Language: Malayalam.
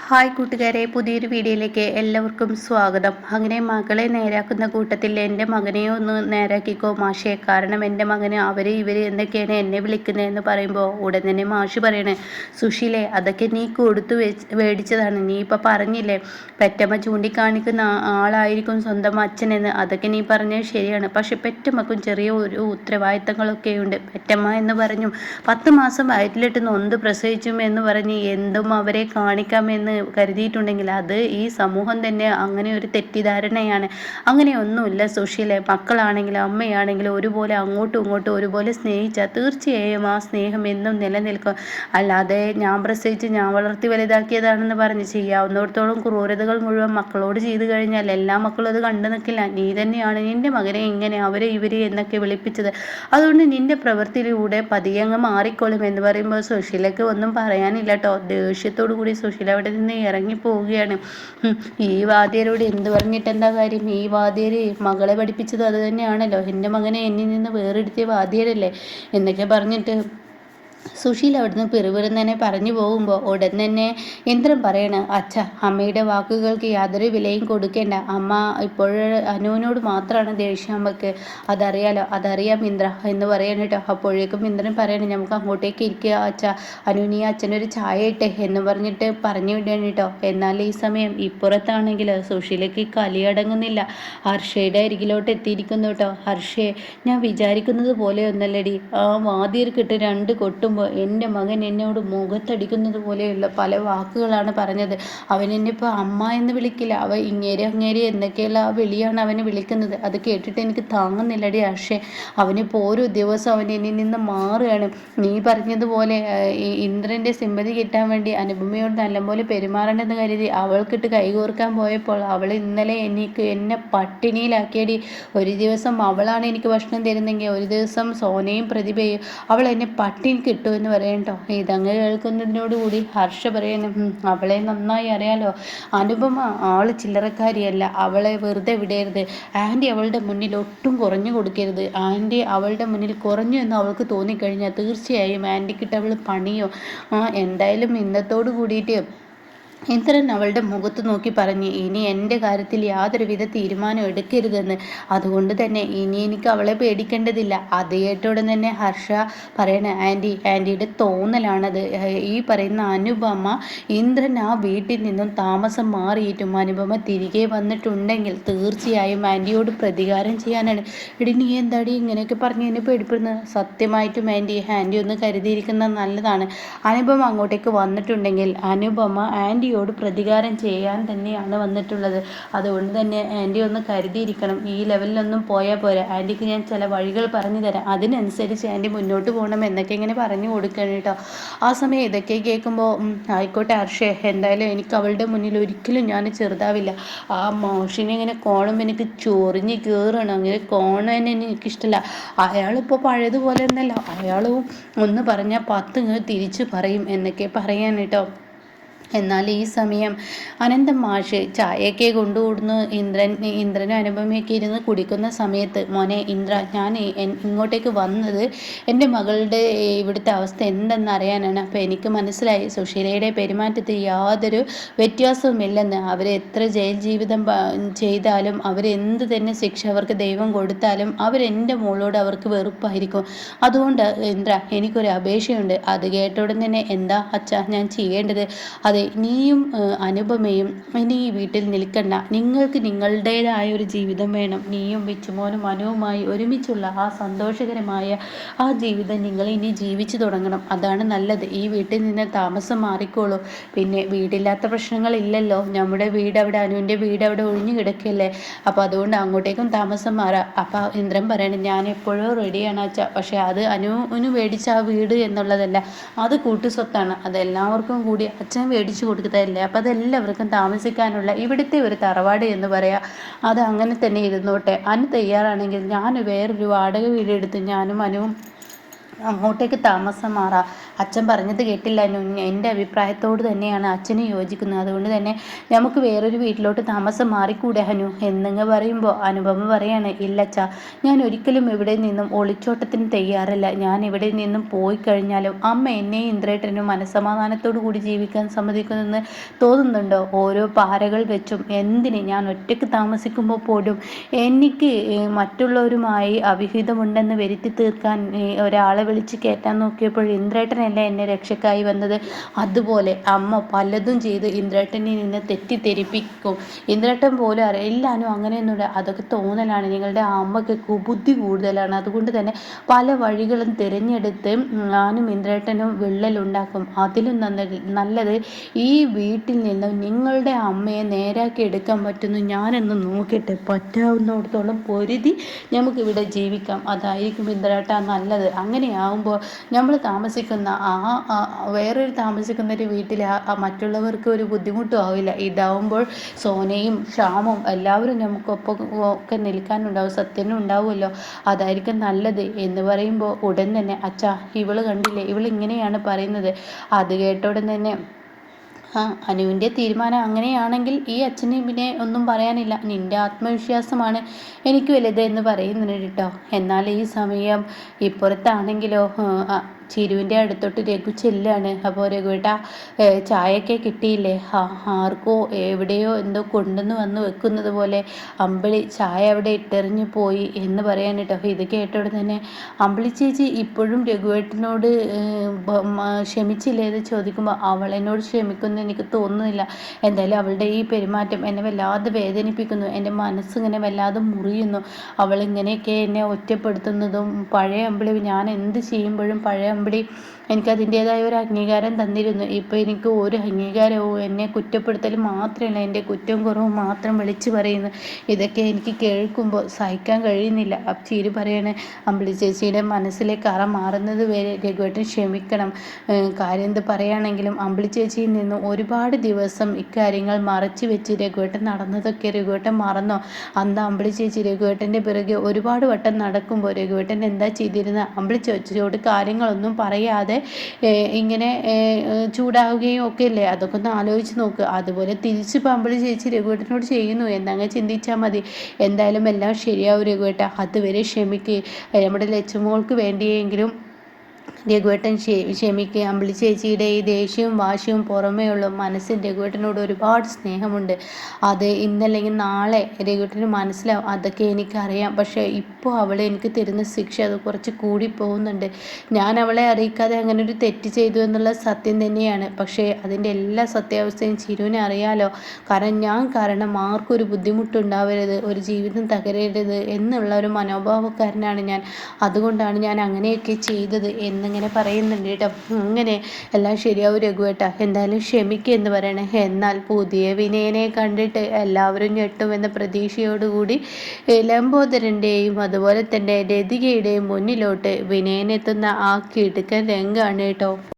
ഹായ് കൂട്ടുകാരെ, പുതിയൊരു വീഡിയോയിലേക്ക് എല്ലാവർക്കും സ്വാഗതം. അങ്ങനെ മകളെ നേരാക്കുന്ന കൂട്ടത്തിൽ എൻ്റെ മകനെയോ ഒന്ന് നേരാക്കിക്കോ മാഷേ, കാരണം എൻ്റെ മകന് അവർ ഇവർ എന്തൊക്കെയാണ് എന്നെ വിളിക്കുന്നതെന്ന് പറയുമ്പോൾ ഉടൻ തന്നെ മാഷ് പറയണേ, സുശീലേ അതൊക്കെ നീ കൊടുത്തു മേടിച്ചതാണ്. നീ ഇപ്പം പറഞ്ഞില്ലേ പെറ്റമ്മ ചൂണ്ടിക്കാണിക്കുന്ന ആളായിരിക്കും സ്വന്തം അച്ഛനെന്ന്. അതൊക്കെ നീ പറഞ്ഞത് ശരിയാണ്. പക്ഷെ പെറ്റമ്മക്കും ചെറിയ ഒരു ഉത്തരവാദിത്തങ്ങളൊക്കെ ഉണ്ട്. പെറ്റമ്മ എന്ന് പറഞ്ഞു 10 മാസം വയറ്റിലിട്ട് നൊന്ത് പ്രസവിച്ചും എന്ന് പറഞ്ഞ് എന്തും അവരെ കാണിക്കാമെന്ന് കരുതിയിട്ടുണ്ടെങ്കിൽ അത് ഈ സമൂഹം തന്നെ അങ്ങനെ ഒരു തെറ്റിദ്ധാരണയാണ്. അങ്ങനെയൊന്നുമില്ല സുശീലെ. മക്കളാണെങ്കിലും അമ്മയാണെങ്കിലും ഒരുപോലെ അങ്ങോട്ടും ഇങ്ങോട്ടും ഒരുപോലെ സ്നേഹിച്ചാൽ തീർച്ചയായും ആ സ്നേഹം എന്നും നിലനിൽക്കും. അല്ലാതെ ഞാൻ പ്രസവിച്ച് ഞാൻ വളർത്തി വലുതാക്കിയതാണെന്ന് പറഞ്ഞ് ചെയ്യാവുന്നിടത്തോളം ക്രൂരതകൾ മുഴുവൻ മക്കളോട് ചെയ്തു കഴിഞ്ഞാൽ എല്ലാ മക്കളും അത് കണ്ടു നിൽക്കില്ല. നീ തന്നെയാണ് നിന്റെ മകനെ ഇങ്ങനെ അവരെ ഇവര് എന്നൊക്കെ വിളിപ്പിച്ചത്. അതുകൊണ്ട് നിന്റെ പ്രവൃത്തിയിലൂടെ പതിയെ അങ്ങ് മാറിക്കോളും എന്ന് പറയുമ്പോൾ സുശീലയ്ക്ക് ഒന്നും പറയാനില്ല കേട്ടോ. ദേഷ്യത്തോടു കൂടി സുശീല അവിടെ നിന്ന് ഇറങ്ങി പോവുകയാണ്. ഈ വാദ്യരോട് എന്ത് പറഞ്ഞിട്ട് എന്താ കാര്യം? ഈ വാദ്യര് മകളെ പഠിപ്പിച്ചത് അത് തന്നെയാണല്ലോ. എൻ്റെ മകനെ എന്നിൽ നിന്ന് വേറെടുത്തിയ വാദ്യരല്ലേ എന്നൊക്കെ പറഞ്ഞിട്ട് സുശീൽ അവിടുന്ന് പിറുപിറുന്നതിനെ പറഞ്ഞു പോകുമ്പോൾ ഉടൻ തന്നെ ഇന്ദ്രൻ പറയണ, അച്ഛ അമ്മയുടെ വാക്കുകൾക്ക് യാതൊരു വിലയും കൊടുക്കേണ്ട. അമ്മ ഇപ്പോഴും അനുവിനോട് മാത്രമാണ് ദേഷ്യം അമ്മക്ക്. അതറിയാം ഇന്ദ്ര എന്ന് പറയണ കേട്ടോ. അപ്പോഴേക്കും ഇന്ദ്രൻ പറയണേ, നമുക്ക് അങ്ങോട്ടേക്ക് ഇരിക്കുക അച്ഛ, അനുവിന് ഈ അച്ഛനൊരു ചായ ഇട്ടെ എന്ന് പറഞ്ഞിട്ട് പറഞ്ഞു വിടുകയാണ് കേട്ടോ. എന്നാൽ ഈ സമയം ഇപ്പുറത്താണെങ്കിൽ സുശീലയ്ക്ക് കലിയടങ്ങുന്നില്ല. ഹർഷയുടെ അരികിലോട്ട് എത്തിയിരിക്കുന്നു കേട്ടോ. ഹർഷയെ, ഞാൻ വിചാരിക്കുന്നത് പോലെ ഒന്നല്ലടി, ആ വാതിയർക്കിട്ട് 2 കൊട്ടും എൻ്റെ മകൻ എന്നോട് മുഖത്തടിക്കുന്നത് പോലെയുള്ള പല വാക്കുകളാണ് പറഞ്ഞത്. അവൻ എന്നെപ്പോൾ അമ്മ എന്ന് വിളിക്കില്ല, അവ അങ്ങേരെ എന്നൊക്കെയുള്ള ആ വിളിയാണ് അവനെ വിളിക്കുന്നത്. അത് കേട്ടിട്ട് എനിക്ക് താങ്ങുന്നില്ലടി അർഷേ. അവനിപ്പോൾ ഓരോ ദിവസം അവൻ എന്നിൽ നിന്ന് മാറുകയാണ്. നീ പറഞ്ഞതുപോലെ ഇന്ദ്രൻ്റെ സിമ്പതി കിട്ടാൻ വേണ്ടി അനുപമയോട് നല്ലപോലെ പെരുമാറണമെന്ന് കരുതി അവൾക്കിട്ട് കൈകോർക്കാൻ പോയപ്പോൾ അവൾ ഇന്നലെ എന്നെ പട്ടിണിയിലാക്കിയടി. ഒരു ദിവസം അവളാണ് എനിക്ക് ഭക്ഷണം തരുന്നെങ്കിൽ ഒരു ദിവസം സോനയും പ്രതിഭയും അവൾ എന്നെ പട്ടിണി കിട്ടുമെന്ന് പറയട്ടോ. ഇതങ്ങ് കേൾക്കുന്നതിനോടുകൂടി ഹർഷ പറയണം, അവളെ നന്നായി അറിയാലോ അനുപമ ആള് ചില്ലറക്കാരിയല്ല. അവളെ വെറുതെ വിടരുത്. ആൻറ്റി അവളുടെ മുന്നിൽ ഒട്ടും കുറഞ്ഞു കൊടുക്കരുത്. ആൻറ്റി അവളുടെ മുന്നിൽ കുറഞ്ഞു എന്ന് അവൾക്ക് തോന്നിക്കഴിഞ്ഞാൽ തീർച്ചയായും ആൻറ്റിക്കിട്ട് അവൾ പണിയോ. എന്തായാലും ഇന്നത്തോട് കൂടിയിട്ട് ഇന്ദ്രൻ അവളുടെ മുഖത്ത് നോക്കി പറഞ്ഞു, ഇനി എൻ്റെ കാര്യത്തിൽ യാതൊരുവിധ തീരുമാനം എടുക്കരുതെന്ന്. അതുകൊണ്ട് തന്നെ ഇനി എനിക്ക് അവളെ പേടിക്കേണ്ടതില്ല. അത് കേട്ടോടൻ തന്നെ ഹർഷ പറയണ, ആൻറ്റിയുടെ തോന്നലാണത്. ഈ പറയുന്ന അനുപമ ഇന്ദ്രൻ ആ വീട്ടിൽ നിന്നും താമസം മാറിയിട്ടും അനുപമ തിരികെ വന്നിട്ടുണ്ടെങ്കിൽ തീർച്ചയായും ആൻറ്റിയോട് പ്രതികാരം ചെയ്യാനാണ്. എടി നീ എന്താടി ഇങ്ങനെയൊക്കെ പറഞ്ഞ് എന്നെ പേടിപ്പെടുന്നത്? സത്യമായിട്ടും ആൻറ്റി ഒന്ന് കരുതിയിരിക്കുന്നത് നല്ലതാണ്. അനുപമ അങ്ങോട്ടേക്ക് വന്നിട്ടുണ്ടെങ്കിൽ അനുപമ ആൻറ്റിയോട് പ്രതികാരം ചെയ്യാൻ തന്നെയാണ് വന്നിട്ടുള്ളത്. അതുകൊണ്ട് തന്നെ ആൻറ്റി ഒന്ന് കരുതിയിരിക്കണം. ഈ ലെവലിലൊന്നും പോയാൽ പോരാ. ആൻറ്റിക്ക് ഞാൻ ചില വഴികൾ പറഞ്ഞു തരാം, അതിനനുസരിച്ച് ആൻറ്റി മുന്നോട്ട് പോകണം എന്നൊക്കെ ഇങ്ങനെ പറഞ്ഞു കൊടുക്കണം കേട്ടോ. ആ സമയം ഇതൊക്കെ കേൾക്കുമ്പോൾ ആയിക്കോട്ടെ ഹർഷേ, എന്തായാലും എനിക്ക് അവളുടെ മുന്നിൽ ഒരിക്കലും ഞാൻ ചെറുതാവില്ല. ആ മോഷിനെ ഇങ്ങനെ കാണുമ്പോൾ എനിക്ക് ചൊറിഞ്ഞ് കയറണം. അങ്ങനെ കാണാൻ എനിക്കിഷ്ടമല്ല. അയാളിപ്പോൾ പഴയതുപോലെ ഒന്നല്ല. അയാളും ഒന്ന് പറഞ്ഞാൽ 10 തിരിച്ചു പറയും എന്നൊക്കെ പറയാൻ കേട്ടോ. എന്നാൽ ഈ സമയം അനന്തം മാഷ് ചായയൊക്കെ കൊണ്ടുകൂടുന്നു. ഇന്ദ്രനും അനുപമയൊക്കെ ഇരുന്ന് കുടിക്കുന്ന സമയത്ത്, മോനെ ഇന്ദ്ര, ഞാൻ ഇങ്ങോട്ടേക്ക് വന്നത് എൻ്റെ മകളുടെ ഇവിടുത്തെ അവസ്ഥ എന്തെന്ന് അറിയാനാണ്. അപ്പോൾ എനിക്ക് മനസ്സിലായി സുശീലയുടെ പെരുമാറ്റത്തിൽ യാതൊരു വ്യത്യാസവുമില്ലെന്ന്. അവരെത്ര ജയിൽ ജീവിതം ചെയ്താലും അവരെന്ത് തന്നെ ശിക്ഷ അവർക്ക് ദൈവം കൊടുത്താലും അവരെൻ്റെ മോളോട് അവർക്ക് വെറുപ്പായിരിക്കും. അതുകൊണ്ട് ഇന്ദ്ര, എനിക്കൊരു അപേക്ഷയുണ്ട്. അത് കേട്ടോടൻ തന്നെ, എന്താ അച്ഛാ ഞാൻ ചെയ്യേണ്ടത്? അതെ, നീയും അനുപമയും ഇനി ഈ വീട്ടിൽ നിൽക്കണ്ട. നിങ്ങൾക്ക് നിങ്ങളുടേതായ ഒരു ജീവിതം വേണം. നീയും വിച്ചുമോനും അനുവുമായി ഒരുമിച്ചുള്ള ആ സന്തോഷകരമായ ആ ജീവിതം നിങ്ങൾ ഇനി ജീവിച്ചു തുടങ്ങണം. അതാണ് നല്ലത്. ഈ വീട്ടിൽ നിന്ന് താമസം മാറിക്കോളൂ. പിന്നെ വീടില്ലാത്ത പ്രശ്നങ്ങളില്ലല്ലോ. നമ്മുടെ വീട് അവിടെ, അനുവിൻ്റെ വീട് അവിടെ ഒഴിഞ്ഞു കിടക്കല്ലേ. അപ്പോൾ അതുകൊണ്ട് അങ്ങോട്ടേക്കും താമസം മാറാം. അപ്പോൾ ഇന്ദ്രൻ പറയണം, ഞാൻ എപ്പോഴും റെഡിയാണ് അച്ഛാ. പക്ഷേ അത് അനുവിന് മേടിച്ച ആ വീട് എന്നുള്ളതല്ല, അത് കൂട്ടുസ്വത്താണ്. അതെല്ലാവർക്കും കൂടി അച്ഛൻ മേടിച്ചു കൊടുത്തതല്ലേ. അപ്പോൾ അതെല്ലാവർക്കും താമസിക്കാനുള്ള ഇവിടുത്തെ ഒരു തറവാട് എന്ന് പറയാം. അത് അങ്ങനെ തന്നെ ഇരുന്നോട്ടെ. അനു തയ്യാറാണെങ്കിൽ ഞാൻ വേറൊരു വാടക വീടെടുത്ത് ഞാനും അനുവും അങ്ങോട്ടേക്ക് താമസം മാറാം. അച്ഛൻ പറഞ്ഞത് കേട്ടില്ല അനു, എൻ്റെ അഭിപ്രായത്തോട് തന്നെയാണ് അച്ഛനും യോജിക്കുന്നത്. അതുകൊണ്ട് തന്നെ നമുക്ക് വേറൊരു വീട്ടിലോട്ട് താമസം മാറിക്കൂടെ അനു എന്നിങ്ങ് പറയുമ്പോൾ അനുപമ പറയാണ്, ഇല്ലച്ചാ, ഞാൻ ഒരിക്കലും ഇവിടെ നിന്നും ഒളിച്ചോട്ടത്തിന് തയ്യാറല്ല. ഞാൻ ഇവിടെ നിന്നും പോയി കഴിഞ്ഞാലും അമ്മ എന്നെയും ഇന്ദ്രേട്ടനും മനസ്സമാധാനത്തോടു കൂടി ജീവിക്കാൻ സമ്മതിക്കുമെന്ന് തോന്നുന്നുണ്ടോ? ഓരോ പാരകൾ വെച്ചും എന്തിന് ഞാൻ ഒറ്റയ്ക്ക് താമസിക്കുമ്പോൾ പോലും എനിക്ക് മറ്റുള്ളവരുമായി അവിഹിതമുണ്ടെന്ന് വരുത്തി തീർക്കാൻ ഒരാളെ വിളിച്ച് കയറ്റാൻ നോക്കിയപ്പോൾ ഇന്ദ്രേട്ടനല്ല എന്നെ രക്ഷക്കായി വന്നത്. അതുപോലെ അമ്മ പലതും ചെയ്ത് ഇന്ദ്രേട്ടനിൽ നിന്ന് തെറ്റിദ്ധരിപ്പിക്കും. ഇന്ദ്രേട്ടൻ പോലും എല്ലാവരും അങ്ങനെയൊന്നുമില്ല, അതൊക്കെ തോന്നലാണ്. നിങ്ങളുടെ അമ്മക്ക് ബുദ്ധി കൂടുതലാണ്. അതുകൊണ്ട് തന്നെ പല വഴികളും തിരഞ്ഞെടുത്ത് ഞാനും ഇന്ദ്രേട്ടനും വിള്ളലുണ്ടാക്കും. അതിലും നല്ലത് ഈ വീട്ടിൽ നിന്നും നിങ്ങളുടെ അമ്മയെ നേരാക്കി എടുക്കാൻ പറ്റുന്നു ഞാനെന്ന് നോക്കിയിട്ട് പറ്റാവുന്നിടത്തോളം പൊരുതി നമുക്കിവിടെ ജീവിക്കാം. അതായിരിക്കും ഇന്ദ്രേട്ട നല്ലത്. അങ്ങനെയാവുമ്പോൾ നമ്മൾ താമസിക്കുന്ന വേറൊരു താമസിക്കുന്ന ഒരു വീട്ടിൽ മറ്റുള്ളവർക്ക് ഒരു ബുദ്ധിമുട്ടും ആവില്ല. ഇതാവുമ്പോൾ സോനയും ഷ്യാമും എല്ലാവരും നമുക്കൊപ്പം ഒക്കെ നിൽക്കാനുണ്ടാവും, സത്യനും ഉണ്ടാവുമല്ലോ. അതായിരിക്കും നല്ലത് എന്ന് പറയുമ്പോൾ ഉടൻ തന്നെ, അച്ഛാ, ഇവള് കണ്ടില്ലേ, ഇവളിങ്ങനെയാണ് പറയുന്നത്. അത് കേട്ടോടൻ തന്നെ അനുവിൻ്റെ തീരുമാനം അങ്ങനെയാണെങ്കിൽ ഈ അച്ഛന് പിന്നെ ഒന്നും പറയാനില്ല. നിൻ്റെ ആത്മവിശ്വാസമാണ് എനിക്ക് വലുത് എന്ന് പറയുന്നുണ്ട് കേട്ടോ. എന്നാൽ ഈ സമയം ഇപ്പുറത്താണെങ്കിലോ ചിരുവിൻ്റെ അടുത്തോട്ട് രഘു ചെല്ലാണ്. അപ്പോൾ രഘുവേട്ടാ, ചായയൊക്കെ കിട്ടിയില്ലേ? ആർക്കോ എവിടെയോ എന്തോ കൊണ്ടുവന്ന് വന്ന് വെക്കുന്നത് പോലെ അമ്പിളി ചായ അവിടെ ഇട്ടെറിഞ്ഞു പോയി എന്ന് പറയാൻ കേട്ടോ. ഇത് കേട്ടോടെ തന്നെ അമ്പിളി ചേച്ചി ഇപ്പോഴും രഘുവേട്ടനോട് ക്ഷമിച്ചില്ലേ എന്ന് ചോദിക്കുമ്പോൾ അവളെന്നോട് ക്ഷമിക്കുമെന്ന് എനിക്ക് തോന്നുന്നില്ല. എന്തായാലും അവളുടെ ഈ പെരുമാറ്റം എന്നെ വല്ലാതെ വേദനിപ്പിക്കുന്നു. എൻ്റെ മനസ്സിങ്ങനെ വല്ലാതെ മുറിയുന്നു. അവളിങ്ങനെയൊക്കെ എന്നെ ഒറ്റപ്പെടുത്തുന്നതും പഴയ അമ്പിളി ഞാൻ എന്ത് ചെയ്യുമ്പോഴും പഴയ അമ്പിളി എനിക്കതിൻ്റേതായ ഒരു അംഗീകാരം തന്നിരുന്നു. ഇപ്പോൾ എനിക്ക് ഒരു അംഗീകാരവും എന്നെ കുറ്റപ്പെടുത്തൽ മാത്രമല്ല, എൻ്റെ കുറ്റവും കുറവും മാത്രം വിളിച്ചു പറയുന്നു. ഇതൊക്കെ എനിക്ക് കേൾക്കുമ്പോൾ സഹിക്കാൻ കഴിയുന്നില്ല. ചിരി പറയാണ്, അമ്പിളി ചേച്ചിയുടെ മനസ്സിലെ കറ മാറുന്നത് വരെ രഘുവേട്ടൻ ക്ഷമിക്കണം. കാര്യം എന്ത് പറയുകയാണെങ്കിലും അമ്പിളി ചേച്ചിയിൽ നിന്ന് ഒരുപാട് ദിവസം ഇക്കാര്യങ്ങൾ മറച്ചു വെച്ച് രഘുവേട്ടൻ നടന്നതൊക്കെ രഘുവേട്ടൻ മറന്നോ? അന്ന് അമ്പിളി ചേച്ചി രഘുവേട്ടൻ്റെ പിറകെ ഒരുപാട് വട്ടം നടക്കുമ്പോൾ രഘുവേട്ടൻ എന്താ ചെയ്തിരുന്നത്? അമ്പിളി ചേച്ചിയോട് കാര്യങ്ങളൊന്നും പറയാതെ ഇങ്ങനെ ചൂടാവുകയും ഒക്കെ അല്ലേ? അതൊക്കെ ഒന്ന് ആലോചിച്ച് നോക്ക്. അതുപോലെ തിരിച്ച് അമ്പിളി ചേച്ചി രഘുവേട്ടനോട് ചെയ്യുന്നു എന്നങ്ങ് ചിന്തിച്ചാൽ മതി. എന്തായാലും എല്ലാം ശരിയാവും രഘുവേട്ട. അതുവരെ ക്ഷമിക്കുക. നമ്മുടെ ലച്ചുമോൾക്ക് വേണ്ടിയെങ്കിലും രഘുവേട്ടൻ ക്ഷമിക്കുക. അമ്പിളി ചേച്ചിയുടെ ഈ ദേഷ്യവും വാശിയും പുറമേ ഉള്ളൂ. മനസ്സിൽ രഘുവേട്ടനോട് ഒരുപാട് സ്നേഹമുണ്ട്. അത് ഇന്നല്ലെങ്കിൽ നാളെ രഘുവേട്ടന് മനസ്സിലാവും. അതൊക്കെ എനിക്കറിയാം. പക്ഷേ ഇപ്പോൾ അവളെ എനിക്ക് തരുന്ന ശിക്ഷ അത് കുറച്ച് കൂടി പോകുന്നുണ്ട്. ഞാൻ അവളെ അറിയിക്കാതെ അങ്ങനെ ഒരു തെറ്റ് ചെയ്തു എന്നുള്ള സത്യം തന്നെയാണ്. പക്ഷേ അതിൻ്റെ എല്ലാ സത്യാവസ്ഥയും ചിരുവിനെ അറിയാലോ. ഞാൻ കാരണം ആർക്കും ഒരു ബുദ്ധിമുട്ടുണ്ടാവരുത്, ഒരു ജീവിതം തകരരുത് എന്നുള്ള ഒരു മനോഭാവക്കാരനാണ് ഞാൻ. അതുകൊണ്ടാണ് ഞാൻ അങ്ങനെയൊക്കെ ചെയ്തത് എന്നിങ്ങനെ പറയുന്നുണ്ട് കേട്ടോ. അങ്ങനെ എല്ലാം ശരിയാവും രഘുവേട്ട, എന്തായാലും ക്ഷമിക്കുക എന്ന് പറയണേ. എന്നാൽ പുതിയ വിനയനെ കണ്ടിട്ട് എല്ലാവരും ഞെട്ടുമെന്ന പ്രതീക്ഷയോടുകൂടി ലംബോദരൻ്റെയും അതുപോലെ തന്നെ ലതികയുടെയും മുന്നിലോട്ട് വിനയനെത്തുന്ന ആ കിടുക്കൻ രംഗമാണ് കേട്ടോ.